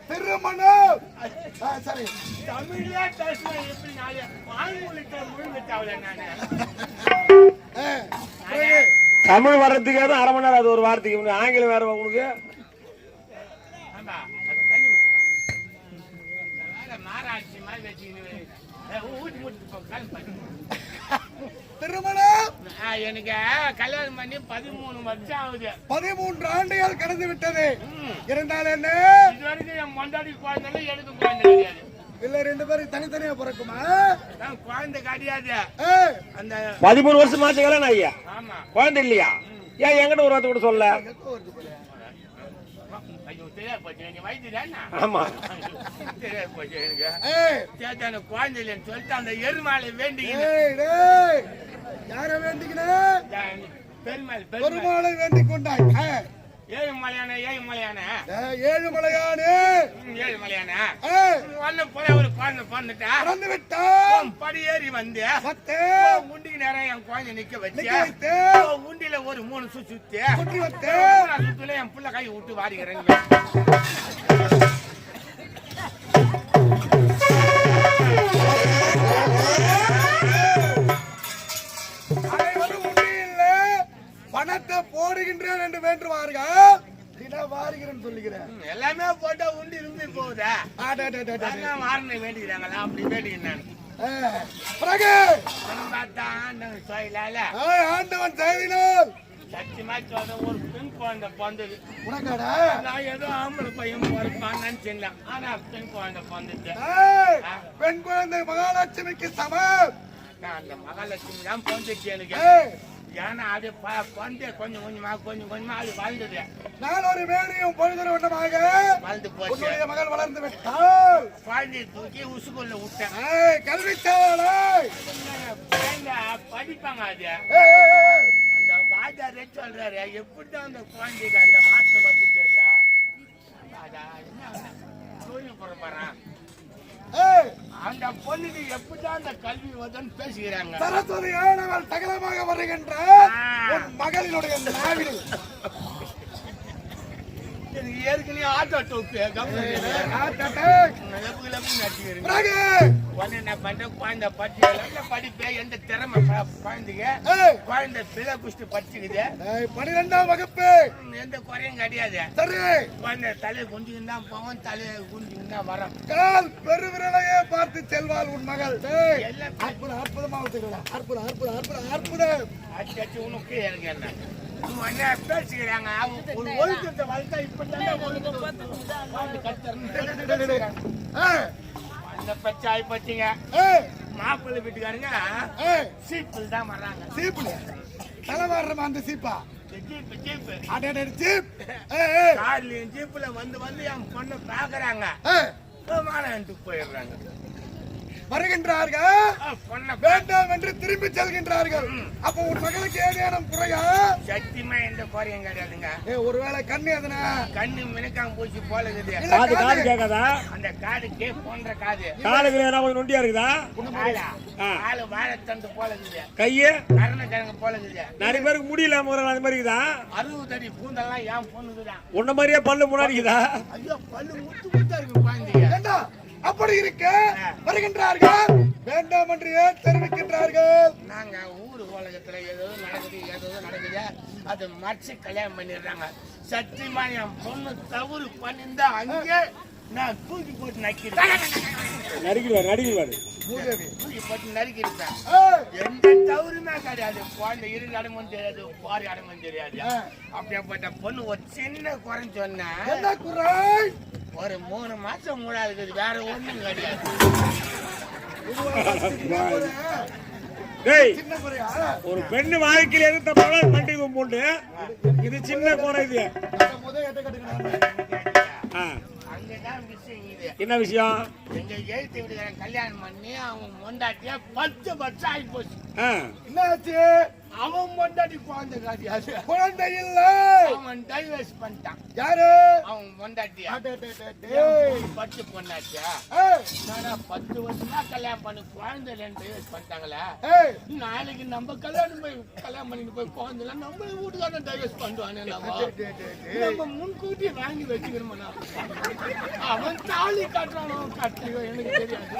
திருமணம் சரி தமிழ்லயே பேசுனா எப்படி நாளே ஆங்கிலத்தை முழுங்கிட்டாவல நானு தமிழ் வர்றதுக்கே தான் 1/2 மணி நேரம் அது ஒரு வார்த்தைக்கு ஆங்கிலம் வேற உங்களுக்கு ஆமா தண்ணி ஊத்துப்பா மாராட்சி மாதிரி வச்சுக்கின்னு ஊட்டி முடிச்சு கால் திருமணம் எனக்கு கல்யாணம் பண்ணி 13 வருஷம் ஆகுது. 13 ஆண்டுகள் கடந்து விட்டது. இருந்தாலும் என்ன இது வரைக்கும் என் மொண்டாடி குழந்தை எனக்கு குழந்தை கிடையாது. இல்ல 2 பேரும் தனித்தனியா பிறக்குமா? குழந்தை கிடையாது. அந்த 13 வருஷம் ஆச்சு கல்யாணம் ஐயா. ஆமா குழந்தை இல்லையா? ஏன் என்கிட்ட ஒரு வார்த்தை கூட சொல்ல? ஐயோ தெரியாது போச்சு நீங்க வைத்தியதானா? ஆமா தெரியாது போச்சு எனக்கு. சேத்தான குழந்தை இல்லைன்னு சொல்லிட்டு அந்த எருமாளை வேண்டிக்கின்னு யார வேண்டிக்கின? பெருமாளை வேண்டிக் கொண்டாய். ஏழுமலையான ஒரு குழந்தை பிறந்துட்டா படி ஏறி வந்து உண்டிக்கு நேரம் என் குழந்தை நிக்க வச்சு உண்டியில ஒரு 3 சுத்தி சுத்துல என் புள்ள கை விட்டு வாரிக்கிறேன். பணத்தை போடுகின்றேன் என்று வேண்டுவார்கள். வாருகிறேன் சொல்லுகிறேன். எல்லாமே போட்டா உண்டி இருந்து போகுதா? வாரணை வேண்டிக்கிறாங்களா? அப்படி வேண்டிக்கிறேன். ஆண்டவன் செய்தினால் சத்தியமா சொல்றேன் ஒரு பெண் குழந்தை பிறந்தது. நான் ஏதோ ஆம்பளை பையன் பிறப்பான்னு நினைச்சேன். ஆனா பெண் குழந்தை பிறந்துச்சு. பெண் குழந்தை மகாலட்சுமிக்கு சமம். அந்த மகாலட்சுமி தான் பிறந்துச்சு எனக்கு. ஏன்னா அது கொஞ்சம் கொஞ்சமா அது வாழ்ந்தது. நான் ஒரு மேடையும் பொழுது வட்டமாக வளர்ந்து போச்சு. மகள் வளர்ந்து விட்டால் குழந்தைய தூக்கி உசுக்குள்ள விட்டேன். கல்விச்சாலை படிப்பாங்க. அது அந்த வாஜாரே சொல்றாரு எப்படிதான் அந்த குழந்தைக்கு அந்த மாற்றம் வந்து தெரியல. போறான் அந்த பொண்ணுக்கு எப்படிதான் அந்த கல்வி வருதுன்னு பேசுகிறாங்க. சரஸ்வதி ஆனவள் சகலமாக வருகின்ற மகளினுடைய நாவில் ஏற்கனவே ஆட்டோ டோப்பு என்ன பண்ற குழந்தை படிப்பே எந்த திறமை குழந்தைங்க குழந்தை பிள்ளை குஷ்டி படிச்சுக்குது. 12ஆம் வகுப்பு எந்த குறையும் கிடையாது. குழந்தை தலையை குஞ்சுக்கு தான் போவோம். தலையை குஞ்சுக்கு தான் வரோம். பெருவிரலையே பார்த்து செல்வாள் உன் மகள். அற்புதமாக அற்புதம் அச்சு உனக்கு எனக்கு என்ன பேசுகிறாங்க. ஒழுக்கத்தை வளர்த்தா அந்த பச்சாய் பச்சிங்க மாப்பிள்ளை வீட்டுக்காரங்க சீப்பில் தான் வர்றாங்க. சீப்பில் தலை வர்றமா அந்த சீப்பா ஜீப்ல வந்து என் பொண்ணு பாக்குறாங்க. போயிடுறாங்க. வருகின்றார்கள் வேண்டாம் என்று திரும்பி செல்கின்றார்கள். அப்ப உன் மகளுக்கு ஏதேனும் குறையா? சத்தியமா எந்த குறையும் கிடையாதுங்க. ஒருவேளை கண்ணு எதுனா கண்ணு மினுக்காம போச்சு போல இருக்குது. அந்த காது கேப் போன்ற காது நொண்டியா இருக்குதா? காலு வாழைத்தண்டு போல இருக்குது. கைய கரண கிழங்கு போல இருக்குது. நிறைய பேருக்கு முடியல அது மாதிரி இருக்குதா? 60 அடி பூந்தெல்லாம் ஏன் பொண்ணுக்குதான் உன்ன மாதிரியே பல்லு முன்னாடி இருக்குதா? ஐயோ பல்லு முத்து முத்தா இருக்கு குழந்தைங்க. அப்படி இருக்க வருகின்றார்கள் வேண்டாம் என்று தெரிவிக்கின்றார்கள். நாங்க ஊரு உலகத்துல ஏதோ நடக்குது அது மறைச்சு கல்யாணம் பண்ணிடுறாங்க. சத்தியமா என் பொண்ணு தவறு பண்ணிருந்தா அங்கே நான் தூக்கி போட்டு நக்கிடுவேன். தூக்கி போட்டு நறுக்கிருப்பேன். எந்த தவறுமே கிடையாது. குழந்தை இரு அடங்கும் தெரியாது, பாரி அடங்கும் தெரியாது. அப்படியேப்பட்ட பொண்ணு ஒரு சின்ன குறைன்னு சொன்னேன். ஒரு 3 மாசம் மூடாது. வேற ஒண்ணும் கிடையாது. ஒரு பெண்ணு வாழ்க்கையில இருந்து பண்டிகை போட்டு இது சின்ன குறை. இது அங்கதான் விஷயம். இது என்ன விஷயம்? எங்க எழுத்து விடுகிறேன் கல்யாணம் பண்ணி அவன் மொண்டாட்டியா 10 வருஷம் ஆகி போச்சு. என்னாச்சு? அவன் மொண்டாட்டி குழந்தை காட்டியாச்சு. குழந்தை இல்ல, அவன் டைவர்ஸ் பண்ணிட்டான். யாரு? அவன் மொண்டாட்டியா ஏய், 10 பொண்ணாச்சியா? ஏய், நானா 10 வருஷமா கல்யாணம் பண்ணி குழந்தை 2 டைவர்ஸ் பண்ணிட்டாங்களே. ஏய், நாளைக்கு நம்ம கல்யாணம் பண்ணிட்டு போய் குழந்தை நம்ம வீட்டுக்காரன் டைவர்ஸ் பண்ணுவானே. நம்ம முன்கூட்டியே வாங்கி வச்சுக்கிறோம். அவன் தாலி கட்டுறானோ கட்டலையோ எனக்கு தெரியாது.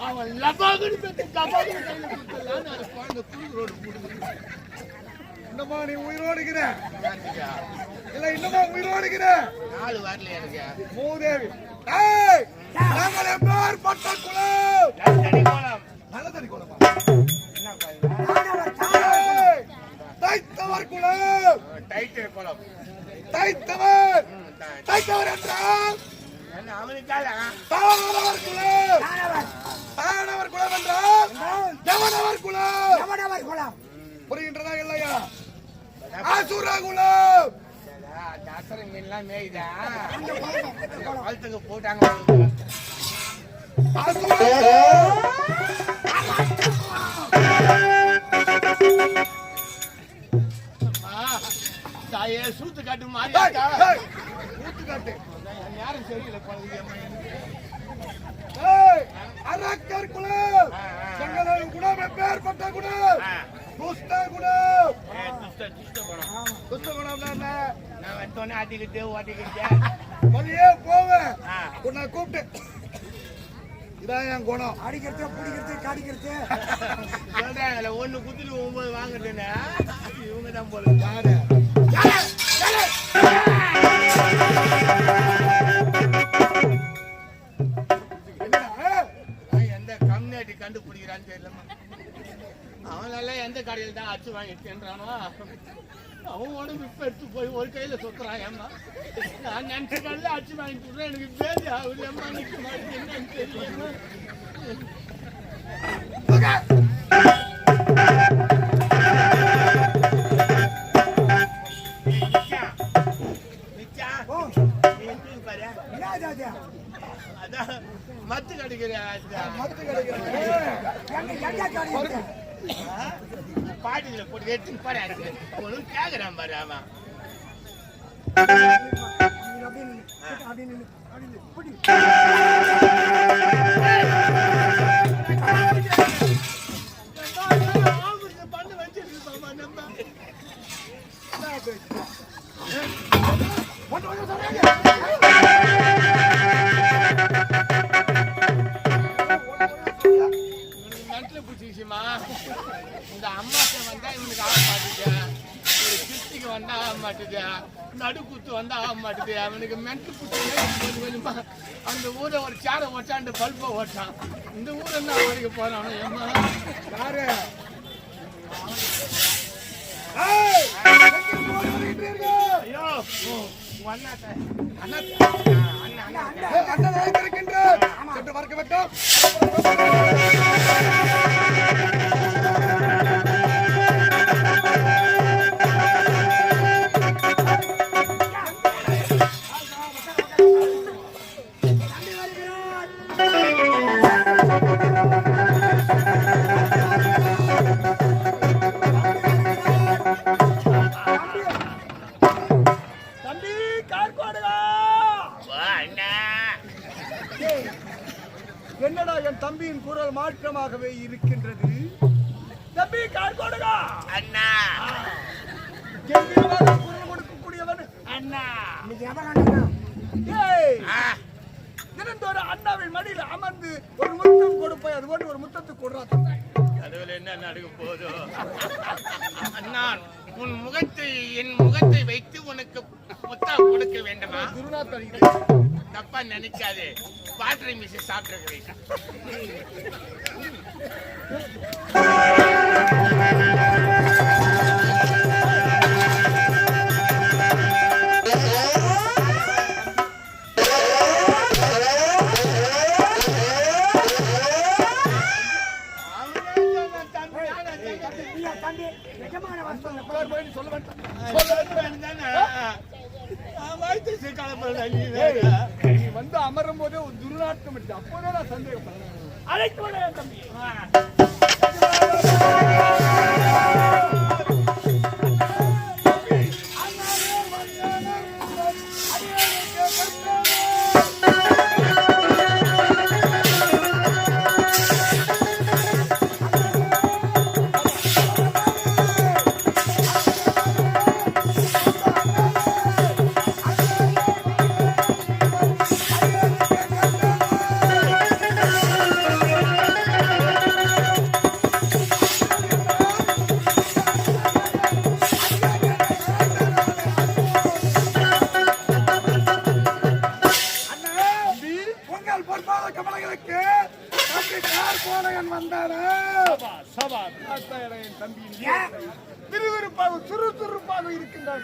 அவன் லபாகுன்னு பெற்று கபாகுன்னு கையில கொடுத்துடலான்னு அது குழந்தை குளிரோடு கொடுக்குது. இன்னமா நீ உயிரோடுகிற இல்ல? இன்னமா உயிரோடுகிற? 4 வரல எனக்கு. மூதேவி. ஏய், நாங்கள் எப்பேர் பட்ட குலம்? நல்லதடி கோலம். நல்லதடி குலமா? என்ன கோலம்? ஏய், தைத்தவர் குலம். டைட்டர் கோலம். தைத்தவர். தைத்தவர் என்றால் என்ன அவனுக்கால தானவர் குலம். தானவர் குலம் என்றால் தேவனவர் குலம். எவனவர் குலம்? புரிகின்றதா இல்லையா? ஆசுர குலம். அசர மீன்லாம் மேய்தா குளத்துக்கு போட்டாங்க. ஆசுர குலம். தாயே சூத்து காட்டு ஏய், மாறியாக்கா. ஏய், ஊத்துக்காட்டு. யாரும் சரியில்லை குழந்தைங்க. ஏய், அரக்கர் குலம். செங்கனல் குலம் எப்பேர் பட்ட குலம்? துஷ்ட குலம். துஷ்ட குணம். துஷ்ட குலம்னா என்ன? நான் வந்தோடனே ஆட்டிக்கிட்டு ஓட்டிக்கிட்டு வழியே போவேன் உன்னை கூப்பிட்டு இதான் என் குணம். அடிக்கிறது, பிடிக்கிறது, கடிக்கிறது. சொல்றாங்கல்ல 1 குத்துட்டு 9 வாங்குறதுன்னு. இவங்க தான் போல. யாரு? எந்த கம்யூனிட்டி கண்டுபிடிக்கிறான்னு தெரியலமா. அவனெல்லாம் எந்த கடையில் தான் அச்சு வாங்கிட்டுன்றானோ அவன் உடம்பு இப்ப எடுத்து போய் ஒரு கையில சுத்துறான். ஏம்மா நான் நினைச்ச கடையில் அச்சு வாங்கிட்டு விடுறேன். எனக்கு பேதி ஆகுது. ஏம்மா நிக்க மாட்டேன் என்னன்னு தெரியல. அதான் மத்து கிடைக்கிறேன். மத்து கிடைக்கிறது. பாட்டில போட்டு எடுத்துன்னு பாரு. ஒன்றும் கேக்குறான் பாரு அவன். பண்ணு வச்சிருக்கோமா நம்ம நட்டுல பிடிச்சிச்சுமா. இந்த அம்மாசை வந்தா இவனுக்கு ஆக மாட்டுது. ஒரு கிருத்திக்கு வந்தா ஆக மாட்டுது. நடுக்குத்து வந்தா ஆக மாட்டுது. அவனுக்கு மென்ட்டு பிடிச்சி கொஞ்சமா அந்த ஊரை ஒரு சேரை ஓட்டான், பல்பை ஓட்டான். இந்த ஊரை தான் ஓடிக்க போறான். ஏமா யாரு? ஐயோ அண்ணாட்ட அண்ணா அண்ணன் அழைத்திருக்கின்றார். சென்று பார்க்க வேண்டும். தம்பி கார்கோடுகா. என்னடா என் தம்பியின் குரல் மாற்றமாகவே இருக்கின்றது? தம்பி கார்கோடுகா. அண்ணா கம்பீரமாக குரல் கொடுக்கக்கூடியவன் அண்ணா. ஏய், தினந்தோறும் அண்ணாவின் மடியில் அமர்ந்து ஒரு முத்தம் கொடுப்பாய். அது போன்று ஒரு முத்தத்தை கொடுறா. அதுல என்ன நடக்க போதோ? நான் உன் முகத்தை என் முகத்தை வைத்து உனக்கு முத்தா கொடுக்க வேண்டுமா? தப்பா நினைக்காதே. பாட்டரை மிஸ் சாப்பிட்டு வந்து அமரும் போதே ஒரு துர்நாற்றம் எடுத்து அப்போதே நான் சந்தேகப்படுறேன். அழைத்து விட என் தம்பி. உங்கள் பொற்பாத கமலங்களுக்கு தம்பி கார் கோடையன் வந்தானா? என் தம்பி விறுவிறுப்பாக சுறுசுறுப்பாக இருக்கின்றார்.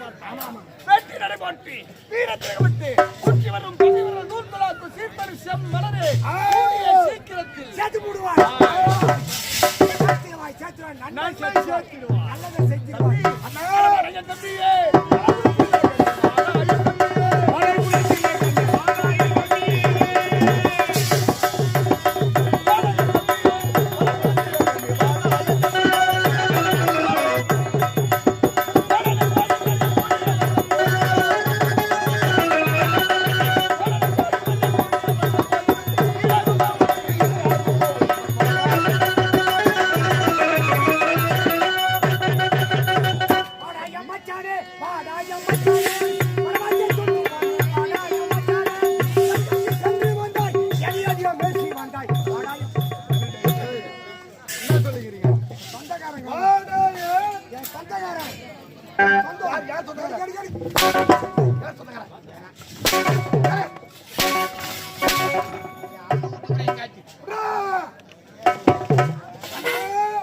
வெற்றி நடைபோற்றி வீரத்தை விட்டு குட்டி வரும் பதிவரும் நூல்களாக்கு சீர்பரி செம்மலரே சீக்கிரத்தில் சேர்த்து போடுவான். நன்மை சேர்த்திடுவார். நல்லதை செஞ்சிருவான். என் தம்பியே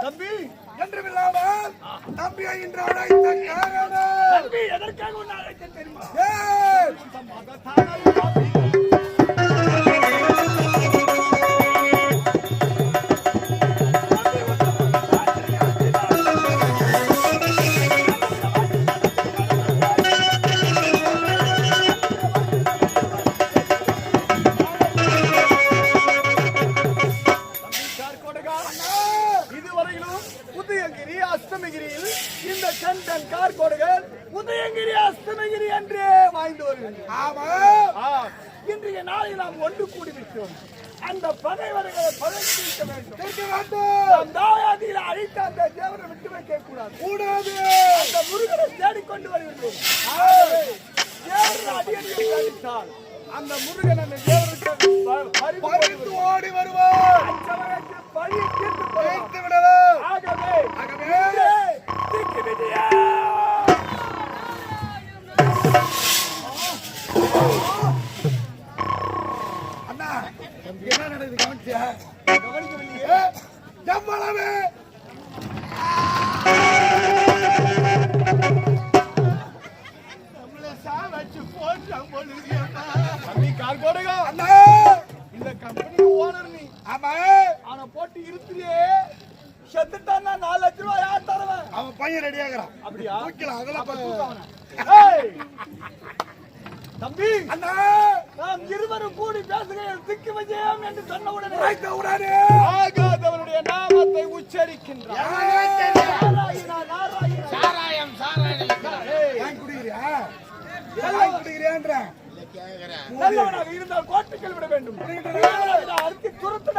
தம்பி என்றுமில்லாமல் தம்பியை இன்று அழைத்த காரணம் தம்பி எதற்காக உன்னை அழைத்தேன் தெரியுமா? ஏய்! இதுவரையிலும் உதயகிரி அஸ்தமகிரியில் இந்த கண்டன் கார்கோடுகள் உதயகிரி அஸ்தமகிரி என்றே வாய்ந்து வருகின்றன. ஆமா. இன்றைய நாளில் நாம் ஒன்று கூடிவிட்டோம். அந்த பகைவர்களை பகைக்க வேண்டும். கேட்க வேண்டும். நாம் தாயாதியில் அழைத்த அந்த தேவரை விட்டு வைக்க கூடாது. கூடாது. அந்த முருகனை தேடிக்கொண்டு வருகின்றோம். தேவரை அடியடியை அளித்தால் அந்த முருகன் அந்த தேவருக்கு பறித்து ஓடி வருவார். பழியை தீர்த்து வைத்து விடலாம். ஆகவே திக்கு விதியா அண்ணா என்ன நடக்குது கவனிச்சியா? கவனிக்கவில்லையே. ஜம்மளவே தம்பி கார்கோடுகா, அண்ணா. இந்த கம்பெனி ஓனர் நீ. ஆமா. அவனை போட்டு இருத்துறியே, செத்துட்டான்னா 4 லட்சம் ரூபாய் யார் தருவேன்? அவன் பையன் ரெடி ஆகுறான். அப்படியா? தூக்கலாம். அதெல்லாம் அப்ப ப- தூக்கு அவனை. ஏய்! தம்பி அண்ணா. நாம் இருவரும் கூடி பேசுகையில் திக்கு விஜயம் என்று சொன்ன உடனே உரைத்த உடனே ஆகாதவனுடைய நாமத்தை உச்சரிக்கின்றார். நாராயணா, நாராயணா. சாராயம் ஏய், வாங்கி குடிக்கிறியா? வாங்கி குடிக்கிறியான்ற நல்லவனாக இருந்தால் கோட்டுக்கள் விட வேண்டும். தீயவனாக அறுத்து துரத்த